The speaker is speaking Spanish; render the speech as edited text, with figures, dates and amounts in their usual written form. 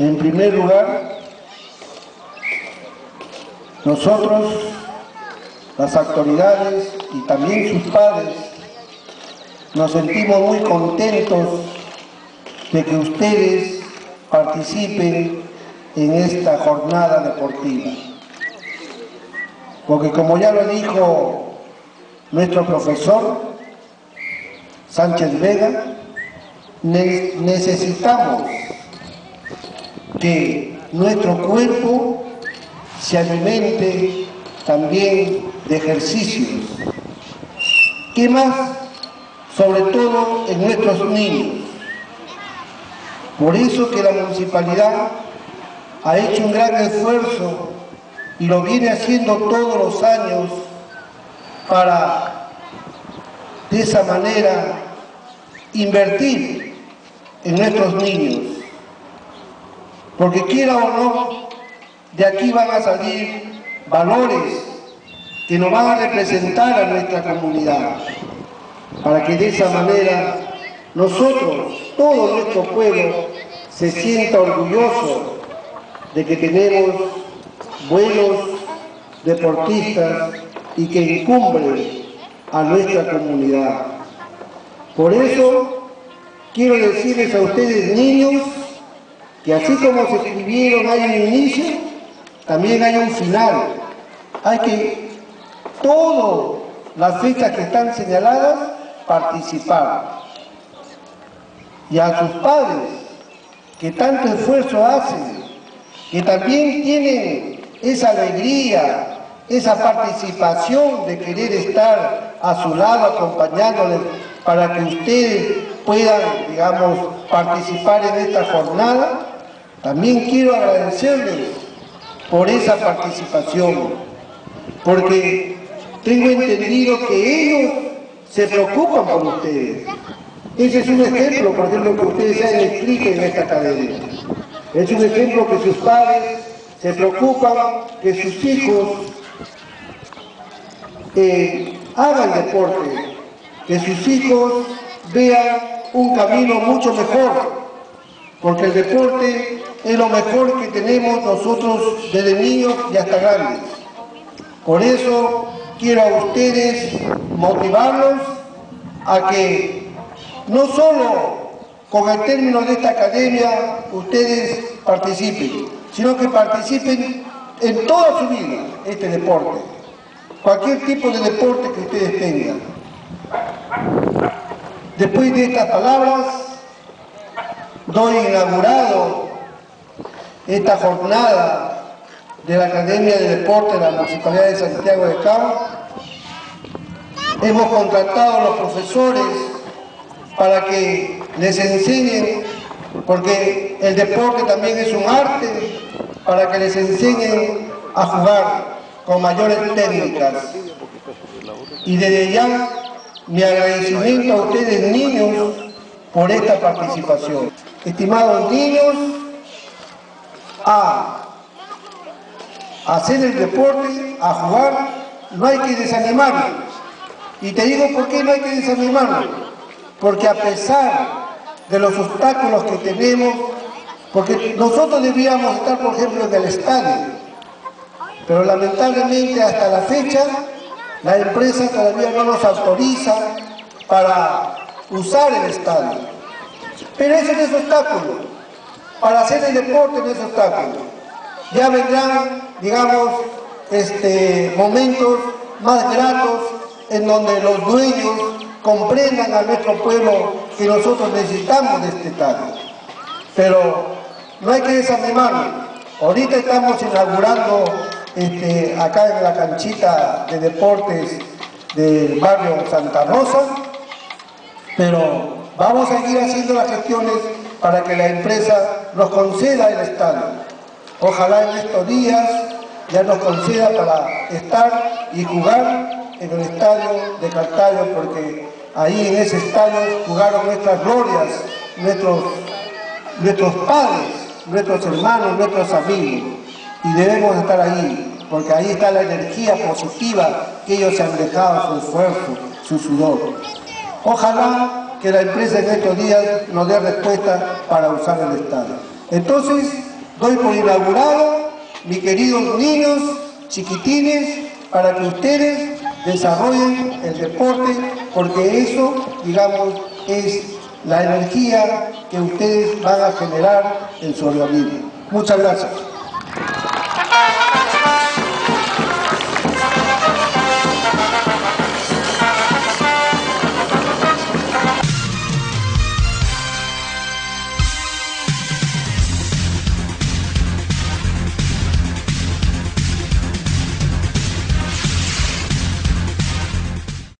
En primer lugar, nosotros, las autoridades y también sus padres, nos sentimos muy contentos de que ustedes participen en esta jornada deportiva. Porque como ya lo dijo nuestro profesor Sánchez Vega, necesitamos que nuestro cuerpo se alimente también de ejercicios. ¿Qué más? Sobre todo en nuestros niños. Por eso que la municipalidad ha hecho un gran esfuerzo y lo viene haciendo todos los años para, de esa manera, invertir en nuestros niños. Porque quiera o no, de aquí van a salir valores que nos van a representar a nuestra comunidad, para que de esa manera nosotros, todo nuestro pueblo, se sienta orgulloso de que tenemos buenos deportistas y que encumbren a nuestra comunidad. Por eso quiero decirles a ustedes, niños, que así como se escribieron hay un inicio, también hay un final. Hay que, todas las fechas que están señaladas, participar. Y a sus padres, que tanto esfuerzo hacen, que también tienen esa alegría, esa participación de querer estar a su lado, acompañándoles, para que ustedes puedan, digamos, participar en esta jornada. También quiero agradecerles por esa participación, porque tengo entendido que ellos se preocupan por ustedes. Ese es un ejemplo, por ejemplo, que ustedes sean inscritos en esta academia. Es un ejemplo que sus padres se preocupan, que sus hijos hagan deporte, que sus hijos vean un camino mucho mejor, porque el deporte es lo mejor que tenemos nosotros desde niños y hasta grandes. Por eso quiero a ustedes motivarlos a que no solo con el término de esta academia ustedes participen, sino que participen en toda su vida este deporte, cualquier tipo de deporte que ustedes tengan. Después de estas palabras, doy inaugurado esta jornada de la Academia de Deporte de la Municipalidad de Santiago de Cabo. Hemos contratado a los profesores para que les enseñen, porque el deporte también es un arte, para que les enseñen a jugar con mayores técnicas. Y desde ya, mi agradecimiento a ustedes, niños, por esta participación. Estimados niños, a hacer el deporte, a jugar, no hay que desanimarnos. Y te digo por qué no hay que desanimarnos. Porque a pesar de los obstáculos que tenemos, porque nosotros debíamos estar, por ejemplo, en el estadio, pero lamentablemente hasta la fecha, la empresa todavía no nos autoriza para usar el estadio. Pero ese no es obstáculo. Para hacer el deporte no es obstáculo. Ya vendrán, digamos, momentos más gratos en donde los dueños comprendan a nuestro pueblo que nosotros necesitamos de este estadio. Pero no hay que desanimarnos. Ahorita estamos inaugurando acá en la canchita de deportes del barrio Santa Rosa, pero vamos a seguir haciendo las gestiones para que la empresa nos conceda el estadio. Ojalá en estos días ya nos conceda para estar y jugar en el estadio de Cartago, porque ahí en ese estadio jugaron nuestras glorias, nuestros padres, nuestros hermanos, nuestros amigos, y debemos estar ahí, porque ahí está la energía positiva que ellos se han dejado, su esfuerzo, su sudor. Ojalá que la empresa en estos días nos dé respuesta para usar el estadio. Entonces, Doy por inaugurado, mis queridos niños, chiquitines, para que ustedes desarrollen el deporte, porque eso, digamos, es la energía que ustedes van a generar en su organismo. Muchas gracias.